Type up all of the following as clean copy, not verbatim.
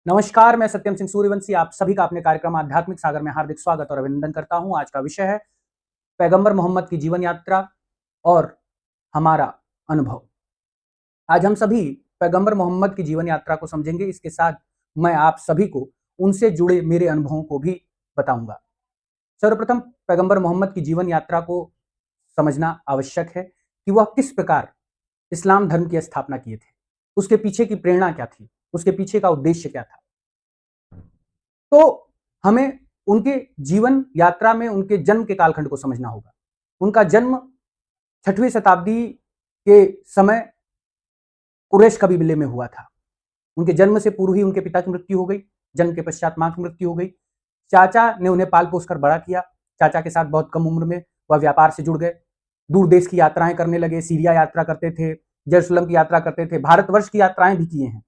नमस्कार, मैं सत्यम सिंह सूर्यवंशी आप सभी का अपने कार्यक्रम आध्यात्मिक सागर में हार्दिक स्वागत और अभिनंदन करता हूं। आज का विषय है पैगंबर मोहम्मद की जीवन यात्रा और हमारा अनुभव। आज हम सभी पैगंबर मोहम्मद की जीवन यात्रा को समझेंगे। इसके साथ मैं आप सभी को उनसे जुड़े मेरे अनुभवों को भी बताऊंगा। सर्वप्रथम पैगंबर मोहम्मद की जीवन यात्रा को समझना आवश्यक है कि वह किस प्रकार इस्लाम धर्म की स्थापना किए थे, उसके पीछे की प्रेरणा क्या थी, उसके पीछे का उद्देश्य क्या था। तो हमें उनके जीवन यात्रा में उनके जन्म के कालखंड को समझना होगा। उनका जन्म 6वीं शताब्दी के समय कुरैश कबीले में हुआ था। उनके जन्म से पूर्व ही उनके पिता की मृत्यु हो गई। जन्म के पश्चात मां की मृत्यु हो गई। चाचा ने उन्हें पाल पोस कर बड़ा किया। चाचा के साथ बहुत कम उम्र में वह व्यापार से जुड़ गए। दूर देश की यात्राएं करने लगे। सीरिया यात्रा करते थे, जेरूसलम की यात्रा करते थे, भारतवर्ष की यात्राएं भी किए हैं।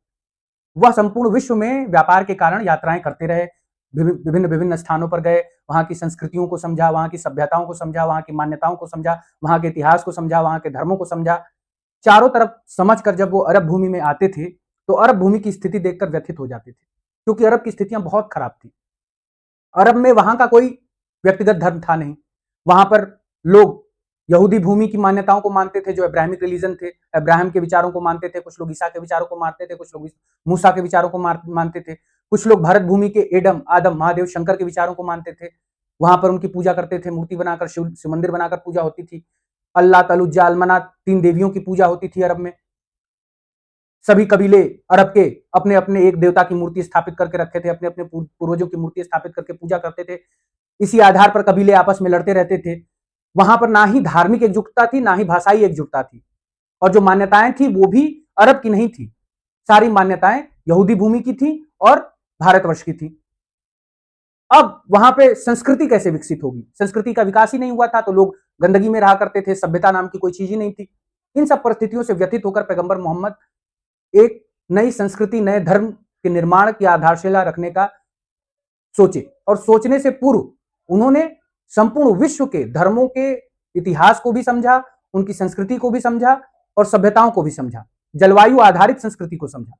वह संपूर्ण विश्व में व्यापार के कारण यात्राएं करते रहे। विभिन्न विभिन्न स्थानों पर गए, वहां की संस्कृतियों को समझा, वहां की सभ्यताओं को समझा, वहां की मान्यताओं को समझा, वहां के इतिहास को समझा, वहां के धर्मों को समझा। चारों तरफ समझकर जब वो अरब भूमि में आते थे तो अरब भूमि की स्थिति देखकर व्यथित हो जाते थे, क्योंकि अरब की स्थितियां बहुत खराब थी। अरब में वहां का कोई व्यक्तिगत धर्म था नहीं। वहां पर लोग यहूदी भूमि की मान्यताओं को मानते थे, जो अब्राहमिक रिलीजन थे, अब्राहम के विचारों को मानते थे। कुछ लोग ईसा के विचारों को मानते थे, कुछ लोग मूसा के विचारों को मानते थे, कुछ लोग भारत भूमि के एडम, आदम, महादेव, शंकर के विचारों को मानते थे। वहां पर उनकी पूजा करते थे, मूर्ति बनाकर, शिव मंदिर बनाकर पूजा होती थी। अल्लाह, तलुज्जा, अलमना, 3 देवियों की पूजा होती थी अरब में। सभी कबीले अरब के अपने अपने एक देवता की मूर्ति स्थापित करके रखे थे, अपने अपने पूर्वजों की मूर्ति स्थापित करके पूजा करते थे। इसी आधार पर कबीले आपस में लड़ते रहते थे। वहां पर ना ही धार्मिक एकजुटता थी, ना ही भाषाई एकजुटता थी, और जो मान्यताएं थी वो भी अरब की नहीं थी। सारी मान्यताएं यहूदी भूमि की थी और भारतवर्ष की थी। अब वहां पे संस्कृति कैसे विकसित होगी? संस्कृति का विकास ही नहीं हुआ था, तो लोग गंदगी में रहा करते थे, सभ्यता नाम की कोई चीज ही नहीं थी। इन सब परिस्थितियों से व्यथित होकर पैगंबर मोहम्मद एक नई संस्कृति, नए धर्म के निर्माण की आधारशिला रखने का सोचे, और सोचने से पूर्व उन्होंने संपूर्ण विश्व के धर्मों के इतिहास को भी समझा, उनकी संस्कृति को भी समझा और सभ्यताओं को भी समझा, जलवायु आधारित संस्कृति को समझा।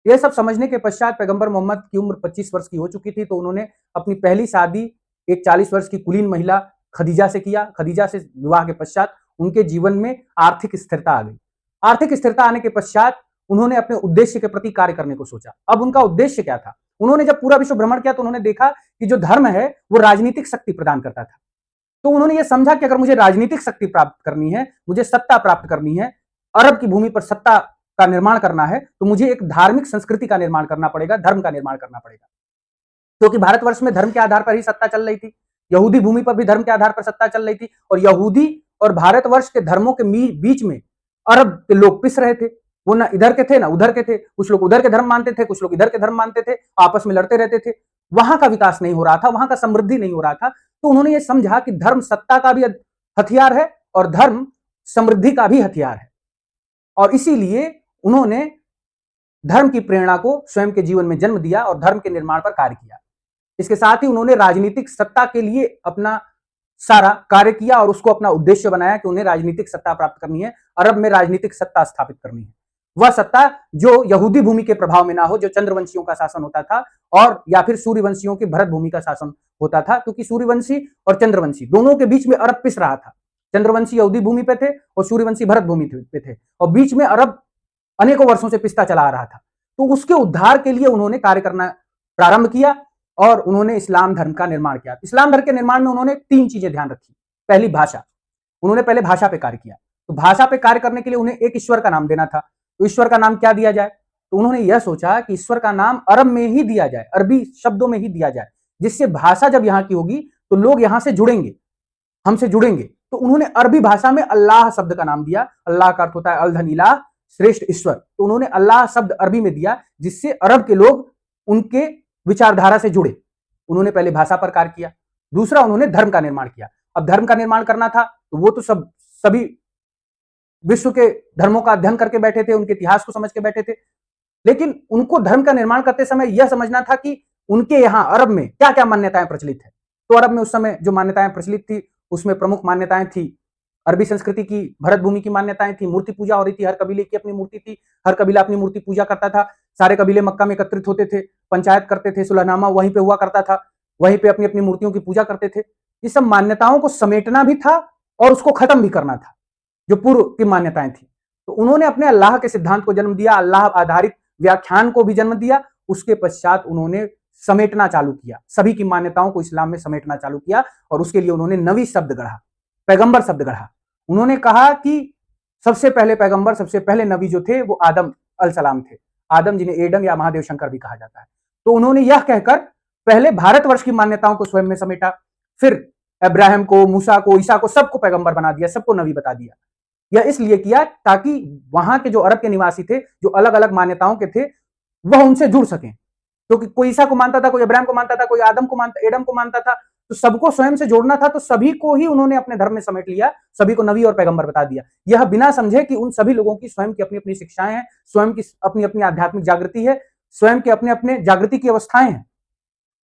यह सब समझने के पश्चात पैगंबर मोहम्मद की उम्र 25 वर्ष की हो चुकी थी, तो उन्होंने अपनी पहली शादी एक 40 वर्ष की कुलीन महिला खदीजा से किया। खदीजा से विवाह के पश्चात उनके जीवन में आर्थिक स्थिरता आ गई। आर्थिक स्थिरता आने के पश्चात उन्होंने अपने उद्देश्य के प्रति कार्य करने को सोचा। अब उनका उद्देश्य क्या था? उन्होंने जब पूरा विश्व भ्रमण किया तो उन्होंने देखा कि जो धर्म है वो राजनीतिक शक्ति प्रदान करता था। तो उन्होंने ये समझा कि अगर मुझे राजनीतिक शक्ति प्राप्त करनी है, मुझे सत्ता प्राप्त करनी है, अरब की भूमि पर सत्ता का निर्माण करना है, तो मुझे एक धार्मिक संस्कृति का निर्माण करना पड़ेगा, धर्म का निर्माण करना पड़ेगा। क्योंकि भारतवर्ष में धर्म के आधार पर ही सत्ता चल रही थी, यहूदी भूमि पर भी धर्म के आधार पर सत्ता चल रही थी, और यहूदी और भारतवर्ष के धर्मों के बीच में अरब के लोग पिस रहे थे। वो ना इधर के थे ना उधर के थे। कुछ लोग उधर के धर्म मानते थे, कुछ लोग इधर के धर्म मानते थे, आपस में लड़ते रहते थे। वहां का विकास नहीं हो रहा था, वहां का समृद्धि नहीं हो रहा था। तो उन्होंने ये समझा कि धर्म सत्ता का भी हथियार है और धर्म समृद्धि का भी हथियार है, और इसीलिए उन्होंने धर्म की प्रेरणा को स्वयं के जीवन में जन्म दिया और धर्म के निर्माण पर कार्य किया। इसके साथ ही उन्होंने राजनीतिक सत्ता के लिए अपना सारा कार्य किया और उसको अपना उद्देश्य बनाया कि उन्हें राजनीतिक सत्ता प्राप्त करनी है, अरब में राजनीतिक सत्ता स्थापित करनी है। वह सत्ता जो यहूदी भूमि के प्रभाव में ना हो, जो चंद्रवंशियों का शासन होता था, और या फिर सूर्यवंशियों की भरत भूमि का शासन होता था, क्योंकि सूर्यवंशी और चंद्रवंशी दोनों के बीच में अरब पिस रहा था। चंद्रवंशी यहूदी भूमि पे थे और सूर्यवंशी भरत भूमि पे थे, और बीच में अरब अनेकों वर्षों से पिसता चला आ रहा था। तो उसके उद्धार के लिए उन्होंने कार्य करना प्रारंभ किया और उन्होंने इस्लाम धर्म का निर्माण किया। इस्लाम धर्म के निर्माण में उन्होंने 3 चीजें ध्यान रखी। पहली, भाषा। उन्होंने पहले भाषा पे कार्य किया। तो भाषा पे कार्य करने के लिए उन्हें एक ईश्वर का नाम देना था। तो ईश्वर का नाम क्या दिया जाए? तो उन्होंने यह सोचा कि ईश्वर का नाम अरब में ही दिया जाए, अरबी शब्दों में ही दिया जाए, जिससे भाषा जब यहाँ की होगी तो लोग यहां से जुड़ेंगे, हमसे जुड़ेंगे। तो उन्होंने अरबी भाषा में अल्लाह शब्द का नाम दिया। अल्लाह का अर्थ होता है अल धन इलाह, श्रेष्ठ ईश्वर। तो उन्होंने अल्लाह शब्द अरबी में दिया, जिससे अरब के लोग उनके विचारधारा से जुड़े। उन्होंने पहले भाषा पर कार्य किया। दूसरा, उन्होंने धर्म का निर्माण किया। अब धर्म का निर्माण करना था तो वो तो सभी विश्व के धर्मों का अध्ययन करके बैठे थे, उनके इतिहास को समझ के बैठे थे। लेकिन उनको धर्म का निर्माण करते समय यह समझना था कि उनके यहाँ अरब में क्या क्या मान्यताएं प्रचलित है। तो अरब में उस समय जो मान्यताएं प्रचलित थी उसमें प्रमुख मान्यताएं थी अरबी संस्कृति की, भरत भूमि की मान्यताएं थी। मूर्ति पूजा हो रही थी, हर कबीले की अपनी मूर्ति थी, हर कबीला अपनी मूर्ति पूजा करता था। सारे कबीले मक्का में एकत्रित होते थे, पंचायत करते थे, सुलहनामा वहीं पे हुआ करता था, वहीं पे अपनी अपनी मूर्तियों की पूजा करते थे। ये सब मान्यताओं को समेटना भी था और उसको खत्म भी करना था, जो पूर्व की मान्यताएं थी। तो उन्होंने अपने अल्लाह के सिद्धांत को जन्म दिया, अल्लाह आधारित व्याख्यान को भी जन्म दिया। उसके पश्चात उन्होंने समेटना चालू किया, सभी की मान्यताओं को इस्लाम में समेटना चालू किया, और उसके लिए उन्होंने नवी शब्द गढ़ा, पैगंबर शब्द गढ़ा। उन्होंने कहा कि सबसे पहले पैगंबर, सबसे पहले नबी जो थे वो आदम अलसलाम थे, आदम जिन्हें एडम या महादेव शंकर भी कहा जाता है। तो उन्होंने यह कहकर पहले भारतवर्ष की मान्यताओं को स्वयं में समेटा, फिर इब्राहिम को, मूसा को, ईसा को, सबको पैगंबर बना दिया, सबको नबी बता दिया। यह इसलिए किया ताकि वहां के जो अरब के निवासी थे, जो अलग अलग मान्यताओं के थे, वह उनसे जुड़ सकें। क्योंकि कोई ईसा को मानता था, कोई इब्राहिम को मानता था, कोई आदम को मानता, एडम को मानता था, तो सबको स्वयं से जोड़ना था। तो सभी को ही उन्होंने अपने धर्म में समेट लिया, सभी को नबी और पैगंबर बता दिया। यह बिना समझे कि उन सभी लोगों की स्वयं की अपनी अपनी शिक्षाएं हैं, स्वयं की अपनी अपनी आध्यात्मिक जागृति है, स्वयं के अपने अपने जागृति की अवस्थाएं हैं।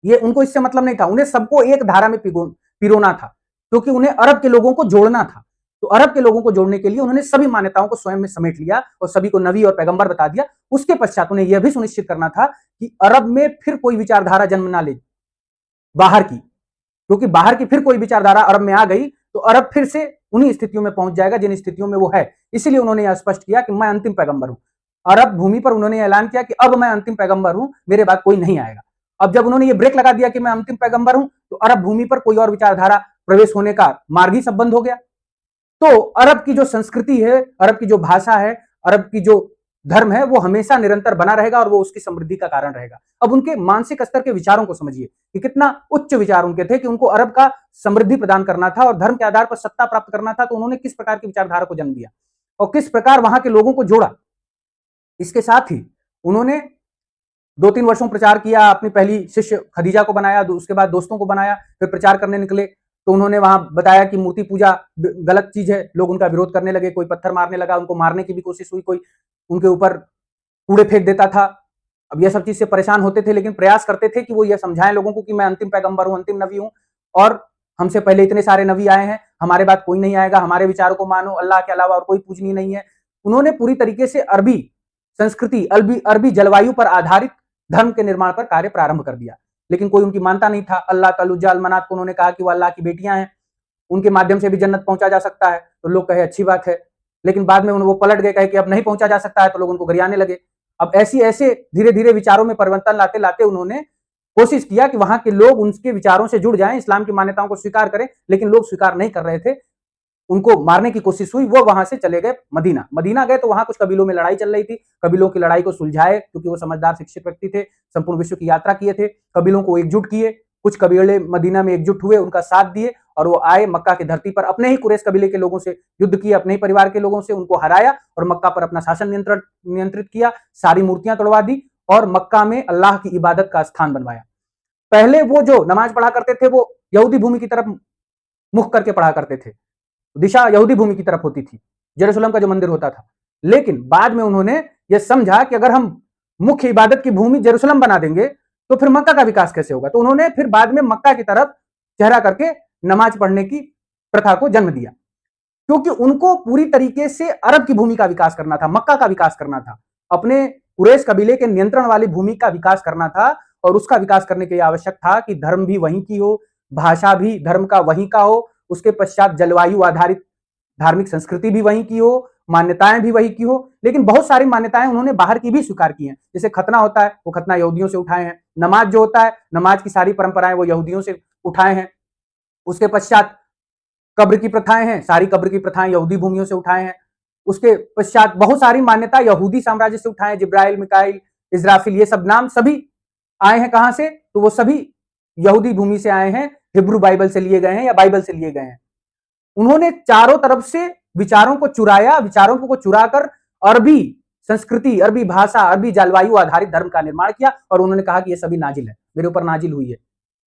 ये उनको इससे मतलब नहीं था, उन्हें सबको एक धारा में पिरोना था, क्योंकि उन्हें अरब के लोगों को जोड़ना था। तो अरब के लोगों को जोड़ने के लिए उन्होंने सभी मान्यताओं को स्वयं में समेट लिया और सभी को नबी और पैगंबर बता दिया। उसके पश्चात उन्हें यह भी सुनिश्चित करना था कि अरब में फिर कोई विचारधारा जन्म ना ले बाहर की, क्योंकि बाहर की फिर कोई विचारधारा अरब में आ गई तो अरब फिर से उन्हीं स्थितियों में पहुंच जाएगा जिन स्थितियों में वो है। इसीलिए उन्होंने यह स्पष्ट किया कि मैं अंतिम पैगंबर हूं। अरब भूमि पर उन्होंने ऐलान किया कि अब मैं अंतिम पैगंबर हूं, मेरे बाद कोई नहीं आएगा। अब जब उन्होंने ये ब्रेक लगा दिया कि मैं अंतिम पैगंबर हूं, तो अरब भूमि पर कोई और विचारधारा प्रवेश होने का मार्ग ही सब बंद हो गया। तो अरब की जो संस्कृति है, अरब की जो भाषा है, अरब की जो धर्म है, वो हमेशा निरंतर बना रहेगा और वो उसकी समृद्धि का कारण रहेगा। अब उनके मानसिक स्तर के विचारों को समझिए कि कितना उच्च विचार उनके थे, कि उनको अरब का समृद्धि प्रदान करना था और धर्म के आधार पर सत्ता प्राप्त करना था। तो उन्होंने किस प्रकार की विचारधारा को जन्म दिया और किस प्रकार वहां के लोगों को जोड़ा। इसके साथ ही उन्होंने 2-3 वर्षों प्रचार किया, अपनी पहली शिष्य खदीजा को बनाया, उसके बाद दोस्तों को बनाया, फिर प्रचार करने निकले। तो उन्होंने वहां बताया कि मूर्ति पूजा गलत चीज है, लोग उनका विरोध करने लगे, कोई पत्थर मारने लगा, उनको मारने की भी कोशिश हुई, कोई उनके ऊपर कूड़े फेंक देता था। अब यह सब चीज से परेशान होते थे, लेकिन प्रयास करते थे कि वो यह समझाएं लोगों को कि मैं अंतिम पैगंबर हूं, अंतिम नबी हूं, और हमसे पहले इतने सारे नबी आए हैं, हमारे बाद कोई नहीं आएगा, हमारे विचारों को मानो, अल्लाह के अलावा और कोई पूजनीय नहीं है। उन्होंने पूरी तरीके से अरबी संस्कृति, अरबी जलवायु पर आधारित धर्म के निर्माण पर कार्य प्रारंभ कर दिया। लेकिन कोई उनकी मानता नहीं था। अल्लाह तलुज्जा अलमनात को उन्होंने कहा कि वो अल्लाह की बेटियां हैं, उनके माध्यम से भी जन्नत पहुंचा जा सकता है। तो लोग कहे अच्छी बात है, लेकिन बाद में वो पलट गए, कहे कि अब नहीं पहुंचा जा सकता है, तो लोग उनको गरियाने लगे। अब ऐसे धीरे धीरे विचारों में परिवर्तन लाते लाते उन्होंने कोशिश किया कि वहां के लोग उनके विचारों से जुड़ जाएं, इस्लाम की मान्यताओं को स्वीकार करें, लेकिन लोग स्वीकार नहीं कर रहे थे। उनको मारने की कोशिश हुई, वो वहां से चले गए मदीना। मदीना गए तो वहां कुछ कबीलों में लड़ाई चल रही थी, कबीलों की लड़ाई को सुलझाए, क्योंकि वो समझदार शिक्षित व्यक्ति थे, संपूर्ण विश्व की यात्रा किए थे, कबीलों को एकजुट किए। कुछ कबीले मदीना में एकजुट हुए, उनका साथ दिए, और वो आए मक्का की धरती पर, अपने ही कुरैश कबीले के लोगों से युद्ध किया, अपने ही परिवार के लोगों से, उनको हराया और मक्का पर अपना शासन नियंत्रित किया, सारी मूर्तियां तोड़वा दी और मक्का में अल्लाह की इबादत का स्थान बनवाया। पहले वो जो नमाज पढ़ा करते थे वो यहूदी भूमि की तरफ मुख करके पढ़ा करते थे, दिशा यहूदी भूमि की तरफ होती थी, जेरूसलम का जो मंदिर होता था। लेकिन बाद में उन्होंने यह समझा कि अगर हम मुख्य इबादत की भूमि जेरूसलम बना देंगे तो फिर मक्का का विकास कैसे होगा। तो उन्होंने फिर बाद में मक्का की तरफ चेहरा करके नमाज पढ़ने की प्रथा को जन्म दिया, क्योंकि उनको पूरी तरीके से अरब की भूमि का विकास करना था, मक्का का विकास करना था, अपने कुरैश कबीले के नियंत्रण वाली भूमि का विकास करना था। और उसका विकास करने के लिए आवश्यक था कि धर्म भी वहीं की हो, भाषा भी धर्म का वहीं का हो, उसके पश्चात जलवायु आधारित धार्मिक संस्कृति भी वहीं की हो, मान्यताएं भी वहीं की हो। लेकिन बहुत सारी मान्यताएं उन्होंने बाहर की भी स्वीकार की हैं। जैसे खतना होता है, वो खतना यहूदियों से उठाए हैं। नमाज जो होता है, नमाज की सारी परंपराएं वो यहूदियों से उठाए हैं। उसके पश्चात कब्र की प्रथाएं हैं, सारी कब्र की प्रथाएं यहूदी भूमियों से उठाए हैं। उसके पश्चात बहुत सारी मान्यता यहूदी साम्राज्य से उठाए, जिब्राइल, मिकाइल, इजराफिल, ये सब नाम सभी आए हैं कहां से, तो वो सभी यहूदी भूमि से आए हैं, हिब्रू बाइबल से लिए गए हैं या बाइबल से लिए गए हैं। उन्होंने चारों तरफ से विचारों को चुराया, विचारों को चुराकर अरबी संस्कृति, अरबी भाषा, अरबी जलवायु आधारित धर्म का निर्माण किया। और उन्होंने कहा कि ये सभी नाजिल है, मेरे ऊपर नाजिल हुई है,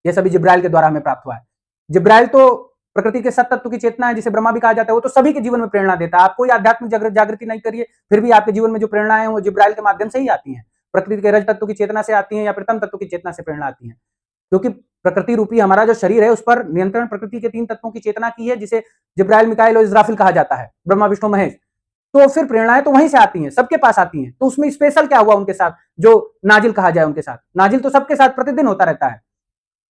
ये सभी जिब्राइल के द्वारा हमें प्राप्त हुआ है। जिब्राइल तो प्रकृति के सत तत्व की चेतना है, जिसे ब्रह्मा भी कहा जाता है, वो तो सभी के जीवन में प्रेरणा देता है। आप कोई आध्यात्मिक जागृति नहीं करिए, फिर भी आपके जीवन में जो प्रेरणाएं हैं वो जिब्राइल के माध्यम से ही आती हैं। प्रकृति के रज तत्व की चेतना से आती हैं या प्रथम तत्व की चेतना से प्रेरणा आती है, क्योंकि प्रकृति रूपी हमारा जो शरीर है उस पर नियंत्रण प्रकृति के 3 तत्वों की चेतना की है, जिसे जिब्राइल, मिकाइल और इजराफिल कहा जाता है, ब्रह्मा, विष्णु, महेश। तो फिर प्रेरणाएं तो वहीं से आती हैं, सबके पास आती हैं। तो उसमें स्पेशल क्या हुआ उनके साथ जो नाजिल कहा जाए उनके साथ? नाजिल तो सबके साथ प्रतिदिन होता रहता है।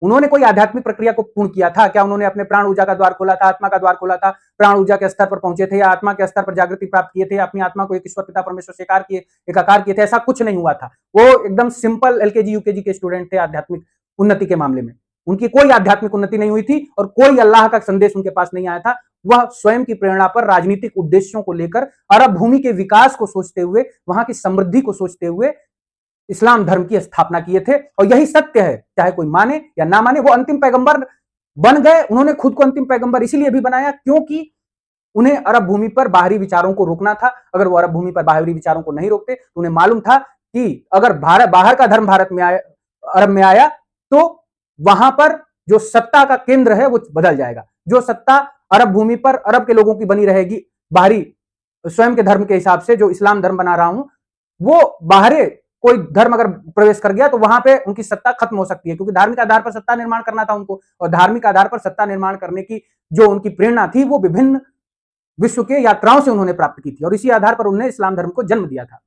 उन्होंने कोई आध्यात्मिक प्रक्रिया को पूर्ण किया था क्या? उन्होंने अपने प्राण ऊर्जा का द्वार खोला था, आत्मा का द्वार खोला था, प्राण ऊर्जा के स्तर पर पहुंचे थे या आत्मा के स्तर पर जागृति प्राप्त किए थे, अपनी आत्मा को एक ईश्वर पिता परमेश्वर से एकाकार किए थे? ऐसा कुछ नहीं हुआ था। वो एकदम सिंपल एलकेजी यूकेजी के स्टूडेंट थे आध्यात्मिक उन्नति के मामले में। उनकी कोई आध्यात्मिक उन्नति नहीं हुई थी और कोई अल्लाह का संदेश उनके पास नहीं आया था। वह स्वयं की प्रेरणा पर राजनीतिक उद्देश्यों को लेकर अरब भूमि के विकास को सोचते हुए, वहां की समृद्धि को सोचते हुए इस्लाम धर्म की स्थापना किए थे। और यही सत्य है, चाहे कोई माने या ना माने। वो अंतिम पैगंबर बन गए। उन्होंने खुद को अंतिम पैगंबर इसीलिए भी बनाया क्योंकि उन्हें अरब भूमि पर बाहरी विचारों को रोकना था। अगर वो अरब भूमि पर बाहरी विचारों को नहीं रोकते तो उन्हें मालूम था कि अगर बाहर का धर्म भारत में आया, अरब में आया, तो वहां पर जो सत्ता का केंद्र है वो बदल जाएगा। जो सत्ता अरब भूमि पर अरब के लोगों की बनी रहेगी, बाहरी स्वयं के धर्म के हिसाब से जो इस्लाम धर्म बना रहा हूं, वो बाहरी कोई धर्म अगर प्रवेश कर गया तो वहां पे उनकी सत्ता खत्म हो सकती है, क्योंकि धार्मिक आधार पर सत्ता निर्माण करना था उनको। और धार्मिक आधार पर सत्ता निर्माण करने की जो उनकी प्रेरणा थी वो विभिन्न विश्व के यात्राओं से उन्होंने प्राप्त की थी और इसी आधार पर उन्होंने इस्लाम धर्म को जन्म दिया था।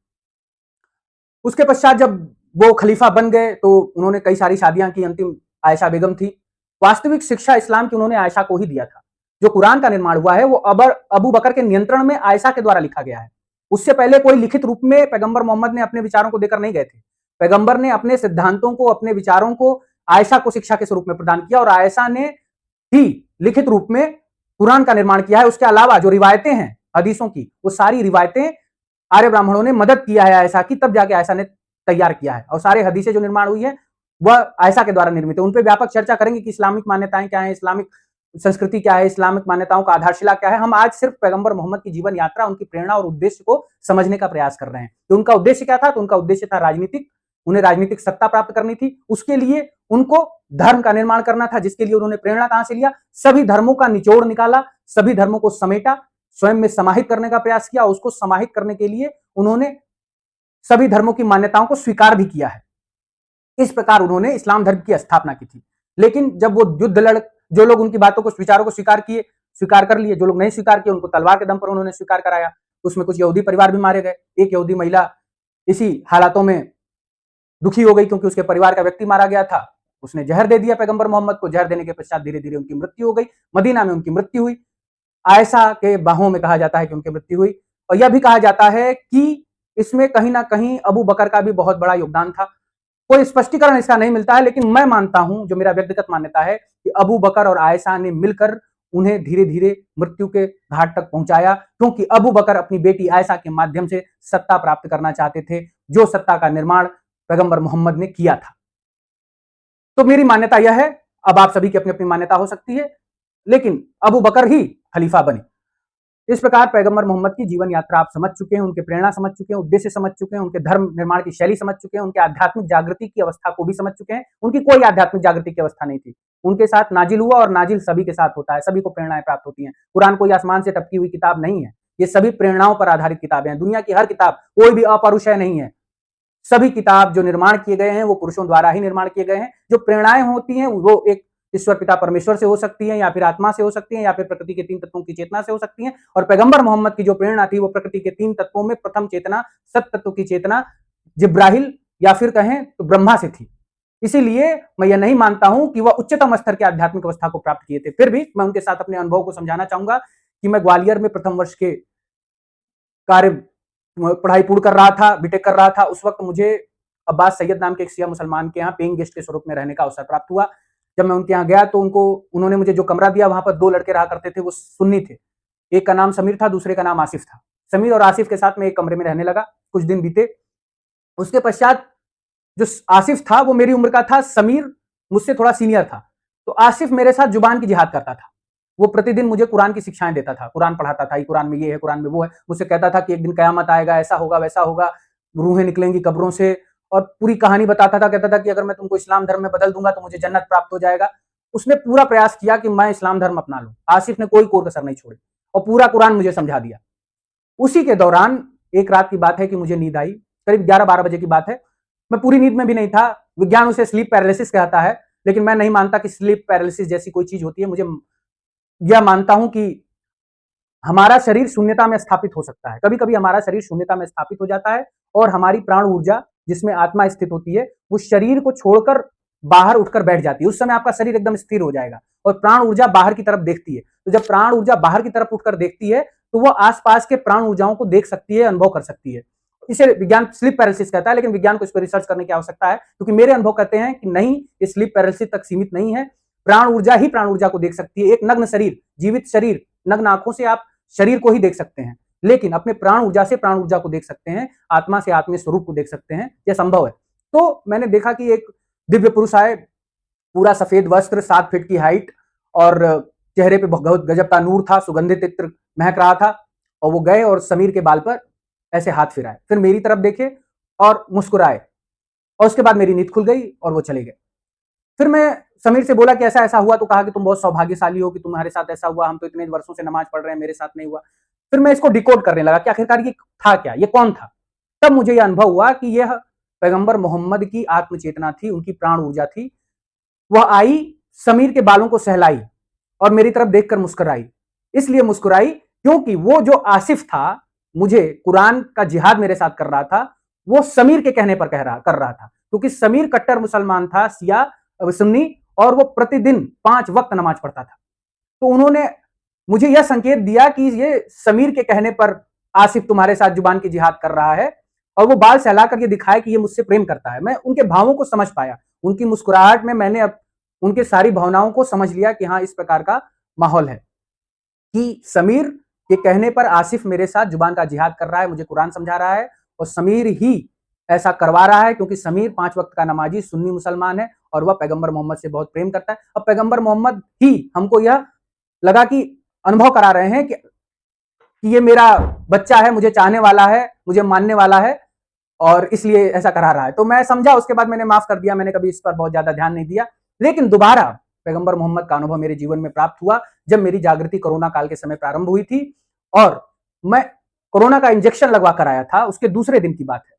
उसके पश्चात जब वो खलीफा बन गए तो उन्होंने कई सारी शादियां की। अंतिम आयशा बेगम थी। वास्तविक शिक्षा इस्लाम की उन्होंने आयशा को ही दिया था। जो कुरान का निर्माण हुआ है वो अबू बकर के नियंत्रण में आयशा के द्वारा लिखा गया है। उससे पहले कोई लिखित रूप में पैगंबर मोहम्मद ने अपने विचारों को देकर नहीं गए थे। पैगंबर ने अपने सिद्धांतों को, अपने विचारों को आयशा को शिक्षा के स्वरूप में प्रदान किया और आयशा ने ही लिखित रूप में कुरान का निर्माण किया है। उसके अलावा जो रिवायतें हैं हदीसों की, वो सारी रिवायतें आर्य ब्राह्मणों ने मदद किया है आयशा की, तब जाके आयशा ने तैयार किया है। और सारे हदीसें जो निर्माण हुई है वह आयशा के द्वारा निर्मित है। उन पर व्यापक चर्चा करेंगे कि इस्लामिक मान्यताएं क्या है, इस्लामिक संस्कृति क्या है, इस्लामिक मान्यताओं का आधारशिला क्या है। हम आज सिर्फ पैगंबर मोहम्मद की जीवन यात्रा, उनकी प्रेरणा और उद्देश्य को समझने का प्रयास कर रहे हैं। तो उनका उद्देश्य क्या था? तो उनका उद्देश्य था राजनीतिक। उन्हें राजनीतिक सत्ता प्राप्त करनी थी। उसके लिए उनको धर्म का निर्माण करना था, जिसके लिए उन्होंने प्रेरणा कहां से लिया? सभी धर्मों का निचोड़ निकाला, सभी धर्मों को समेटा, स्वयं में समाहित करने का प्रयास किया। उसको समाहित करने के लिए उन्होंने सभी धर्मों की मान्यताओं को स्वीकार भी किया है। इस प्रकार उन्होंने इस्लाम धर्म की स्थापना की थी। लेकिन जब वो युद्ध लड़, जो लोग उनकी बातों को, विचारों को स्वीकार कर लिए, जो लोग नहीं स्वीकार किए उनको तलवार के दम पर उन्होंने स्वीकार कराया। उसमें कुछ यहूदी परिवार भी मारे गए। एक यहूदी महिला इसी हालातों में दुखी हो गई क्योंकि उसके परिवार का व्यक्ति मारा गया था। उसने जहर दे दिया पैगंबर मोहम्मद को। जहर देने के पश्चात धीरे धीरे उनकी मृत्यु हो गई। मदीना में उनकी मृत्यु हुई। आयशा के बाहों में कहा जाता है कि उनकी मृत्यु हुई। और यह भी कहा जाता है कि इसमें कहीं ना कहीं अबू बकर का भी बहुत बड़ा योगदान था। कोई स्पष्टीकरण इसका नहीं मिलता है, लेकिन मैं मानता हूं, जो मेरा व्यक्तिगत मान्यता है, कि अबू बकर और आयशा ने मिलकर उन्हें धीरे धीरे मृत्यु के घाट तक पहुंचाया, क्योंकि अबू बकर अपनी बेटी आयशा के माध्यम से सत्ता प्राप्त करना चाहते थे, जो सत्ता का निर्माण पैगंबर मोहम्मद ने किया था। तो मेरी मान्यता यह है, अब आप सभी की अपनी अपनी मान्यता हो सकती है, लेकिन अबू बकर ही खलीफा बने। इस प्रकार पैगंबर मोहम्मद की जीवन यात्रा आप समझ चुके हैं, उनके प्रेरणा समझ चुके हैं, उद्देश्य समझ चुके हैं, उनके धर्म निर्माण की शैली समझ चुके हैं, उनके आध्यात्मिक जागृति की अवस्था को भी समझ चुके हैं। उनकी कोई आध्यात्मिक जागृति की अवस्था नहीं थी। उनके साथ नाजिल हुआ और नाजिल सभी के साथ होता है, सभी को प्रेरणाएं प्राप्त होती हैं। कुरान कोई आसमान से टपकी हुई किताब नहीं है। ये सभी प्रेरणाओं पर आधारित किताबें हैं। दुनिया की हर किताब, कोई भी अपरुषय नहीं है। सभी किताब जो निर्माण किए गए हैं वो पुरुषों द्वारा ही निर्माण किए गए हैं। जो प्रेरणाएं होती हैं वो एक ईश्वर पिता परमेश्वर से हो सकती है, या फिर आत्मा से हो सकती है, या फिर प्रकृति के 3 तत्वों की चेतना से हो सकती है। और पैगंबर मोहम्मद की जो प्रेरणा थी वो प्रकृति के 3 तत्वों में प्रथम चेतना, सत तत्व की चेतना, जिब्राहिल या फिर कहें तो ब्रह्मा से थी। इसीलिए मैं यह नहीं मानता हूं कि वह उच्चतम स्तर की आध्यात्मिक अवस्था को प्राप्त किए थे। फिर भी मैं उनके साथ अपने अनुभव को समझाना चाहूंगा कि मैं ग्वालियर में प्रथम वर्ष के कार्य पढ़ाई पूर्ण कर रहा था, बीटेक कर रहा था। उस वक्त मुझे अब्बास सैयद नाम के एक शिया मुसलमान के यहाँ पेइंग गेस्ट के स्वरूप में रहने का अवसर प्राप्त हुआ। जब मैं उनके यहाँ गया तो उन्होंने मुझे जो कमरा दिया, वहां पर 2 लड़के रहा करते थे, वो सुन्नी थे। एक का नाम समीर था, दूसरे का नाम आसिफ था। समीर और आसिफ के साथ मैं एक कमरे में रहने लगा। कुछ दिन बीते। उसके पश्चात जो आसिफ था वो मेरी उम्र का था, समीर मुझसे थोड़ा सीनियर था। तो आसिफ मेरे साथ जुबान की जिहाद करता था। वो प्रतिदिन मुझे कुरान की शिक्षाएं देता था, कुरान पढ़ाता था, कुरान में ये है, कुरान में वो है। मुझसे कहता था कि एक दिन कयामत आएगा, ऐसा होगा, वैसा होगा, रूहें निकलेंगी कब्रों से, और पूरी कहानी बताता था। कहता था कि अगर मैं तुमको इस्लाम धर्म में बदल दूंगा तो मुझे जन्नत प्राप्त हो जाएगा। उसने पूरा प्रयास किया कि मैं इस्लाम धर्म अपना लूं। आसिफ ने कोई कोर कसर नहीं छोड़ी और पूरा कुरान मुझे समझा दिया। उसी के दौरान एक रात की बात है कि मुझे नींद आई। करीब 11-12 बजे की बात है। मैं पूरी नींद में भी नहीं था। विज्ञान उसे स्लीप पैरालिसिस कहता है, लेकिन मैं नहीं मानता कि स्लीप पैरालिसिस जैसी कोई चीज होती है। मुझे यह मानता हूं कि हमारा शरीर शून्यता में स्थापित हो सकता है। कभी कभी हमारा शरीर शून्यता में स्थापित हो जाता है और हमारी प्राण ऊर्जा जिसमें आत्मा स्थित होती है वो शरीर को छोड़कर बाहर उठकर बैठ जाती है। उस समय आपका शरीर एकदम स्थिर हो जाएगा और प्राण ऊर्जा बाहर की तरफ देखती है। तो जब प्राण ऊर्जा बाहर की तरफ उठकर देखती है तो वो आसपास के प्राण ऊर्जाओं को देख सकती है, अनुभव कर सकती है। इसे विज्ञान स्लीप पैरालिसिस कहता है, लेकिन विज्ञान को इस पर रिसर्च करने की आवश्यकता है, क्योंकि मेरे अनुभव कहते हैं कि नहीं, ये स्लीप पैरालिसिस तक सीमित नहीं है। प्राण ऊर्जा ही प्राण ऊर्जा को देख सकती है। एक नग्न शरीर, जीवित शरीर, नग्न आंखों से आप शरीर को ही देख सकते हैं, लेकिन अपने प्राण ऊर्जा से प्राण ऊर्जा को देख सकते हैं, आत्मा से आत्मीय स्वरूप को देख सकते हैं। यह संभव है। तो मैंने देखा कि एक दिव्य पुरुष आए, पूरा सफेद वस्त्र, 7 फीट की हाइट और चेहरे पे बहुत गजब का नूर था, सुगंधित इत्र महक रहा था। और वो गए और समीर के बाल पर ऐसे हाथ फिराए, फिर मेरी तरफ देखे और मुस्कुराए, और उसके बाद मेरी नींद खुल गई और वो चले गए। फिर मैं समीर से बोला कि ऐसा ऐसा हुआ, तो कहा कि तुम बहुत सौभाग्यशाली हो कि तुम्हारे साथ ऐसा हुआ, हम तो इतने वर्षों से नमाज पढ़ रहे हैं, मेरे साथ नहीं हुआ। फिर मैं इसको डिकोड करने लगा कि आखिरकार ये था क्या, ये कौन था। तब मुझे यह अनुभव हुआ कि यह पैगंबर मोहम्मद की आत्मचेतना थी, उनकी प्राण ऊर्जा थी। वह आई, समीर के बालों को सहलाई और मेरी तरफ देखकर मुस्कुराई। इसलिए मुस्कुराई क्योंकि वो जो आसिफ था, मुझे कुरान का जिहाद मेरे साथ कर रहा था, वो समीर के कहने पर कर रहा था, क्योंकि समीर कट्टर मुसलमान था, सिया सुन्नी, और वो प्रतिदिन 5 वक्त नमाज पढ़ता था। तो उन्होंने मुझे यह संकेत दिया कि ये समीर के कहने पर आसिफ तुम्हारे साथ जुबान की जिहाद कर रहा है, और वो बाल सहलाकर ये दिखाया कि ये मुझसे प्रेम करता है। मैं उनके भावों को समझ पाया, उनकी मुस्कुराहट में मैंने अब उनके सारी भावनाओं को समझ लिया कि हाँ, इस प्रकार का माहौल है कि समीर के कहने पर आसिफ मेरे साथ जुबान का जिहाद कर रहा है, मुझे कुरान समझा रहा है, और समीर ही ऐसा करवा रहा है क्योंकि समीर 5 वक्त का नमाजी सुन्नी मुसलमान है और वह पैगंबर मोहम्मद से बहुत प्रेम करता है। अब पैगंबर मोहम्मद ही हमको यह लगा कि अनुभव करा रहे हैं कि ये मेरा बच्चा है, मुझे चाहने वाला है, मुझे मानने वाला है, और इसलिए ऐसा करा रहा है। तो मैं समझा, उसके बाद मैंने माफ कर दिया, मैंने कभी इस पर बहुत ज्यादा ध्यान नहीं दिया। लेकिन दोबारा पैगंबर मोहम्मद का अनुभव मेरे जीवन में प्राप्त हुआ जब मेरी जागृति कोरोना काल के समय प्रारंभ हुई थी, और मैं कोरोना का इंजेक्शन लगवा कर आया था। उसके दूसरे दिन की बात है,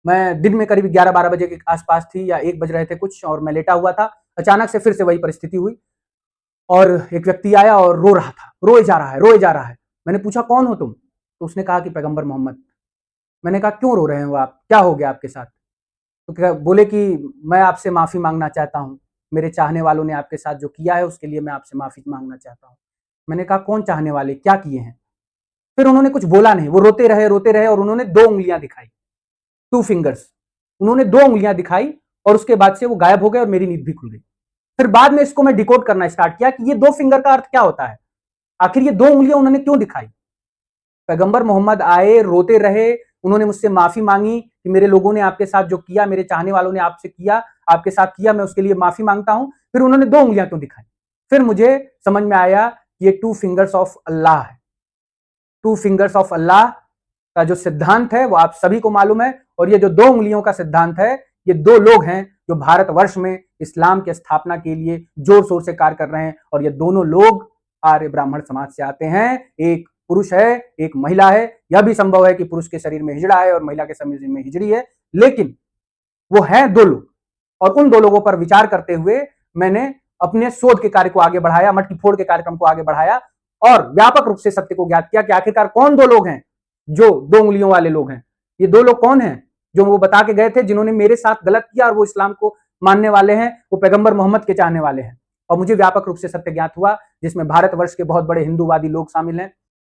मैं दिन में करीब 11-12 बजे के आसपास थी, या 1 बज रहे थे कुछ, और मैं लेटा हुआ था। अचानक से फिर से वही परिस्थिति हुई और एक व्यक्ति आया और रो रहा था, रोए जा रहा है, रोए जा रहा है। मैंने पूछा कौन हो तुम? तो उसने कहा कि पैगंबर मोहम्मद। मैंने कहा क्यों रो रहे हो आप, क्या हो गया आपके साथ? तो बोले कि मैं आपसे माफी मांगना चाहता हूँ, मेरे चाहने वालों ने आपके साथ जो किया है उसके लिए मैं आपसे माफी मांगना चाहता हूँ। मैंने कहा कौन चाहने वाले, क्या किए हैं? फिर उन्होंने कुछ बोला नहीं, वो रोते रहे, और उन्होंने 2 उंगलियां दिखाई, 2 फिंगर्स। उन्होंने 2 उंगलियां दिखाई और उसके बाद से वो गायब हो गए और मेरी नींद भी खुल गई। फिर बाद में इसको मैं डिकोड करना स्टार्ट किया कि ये 2 फिंगर का अर्थ क्या होता है, आखिर ये 2 उंगलियां उन्होंने क्यों दिखाई? पैगंबर मोहम्मद आए, रोते रहे, उन्होंने मुझसे माफी मांगी कि मेरे लोगों ने आपके साथ जो किया, मेरे चाहने वालों ने आपसे किया, आपके साथ किया, मैं उसके लिए माफी मांगता हूं। फिर उन्होंने 2 उंगलियां क्यों दिखाई? फिर मुझे समझ में आया ये 2 फिंगर्स ऑफ अल्लाह है। 2 फिंगर्स ऑफ अल्लाह का जो सिद्धांत है वो आप सभी को मालूम है, और ये जो 2 उंगलियों का सिद्धांत है, ये 2 लोग हैं जो भारतवर्ष में इस्लाम की स्थापना के लिए जोर शोर से कार्य कर रहे हैं, और ये दोनों लोग आर्य ब्राह्मण समाज से आते हैं। एक पुरुष है, एक महिला है। यह भी संभव है कि पुरुष के शरीर में हिजड़ा है और महिला के शरीर में हिजड़ी है, लेकिन वो है 2 लोग। और उन 2 लोगों पर विचार करते हुए मैंने अपने शोध के कार्य को आगे बढ़ाया, मटकी फोड़ के कार्यक्रम को आगे बढ़ाया, और व्यापक रूप से सत्य को ज्ञात किया कि आखिरकार कौन 2 लोग हैं जो 2 उंगलियों वाले लोग हैं। ये 2 लोग कौन हैं जो वो बता के गए थे, जिन्होंने मेरे साथ गलत किया और वो इस्लाम को मानने वाले हैं, वो पैगंबर मोहम्मद के चाहने वाले हैं। और मुझे व्यापक रूप से सत्य ज्ञात हुआ, जिसमें भारतवर्ष के बहुत बड़े हिंदूवादी लोग शामिल हैं,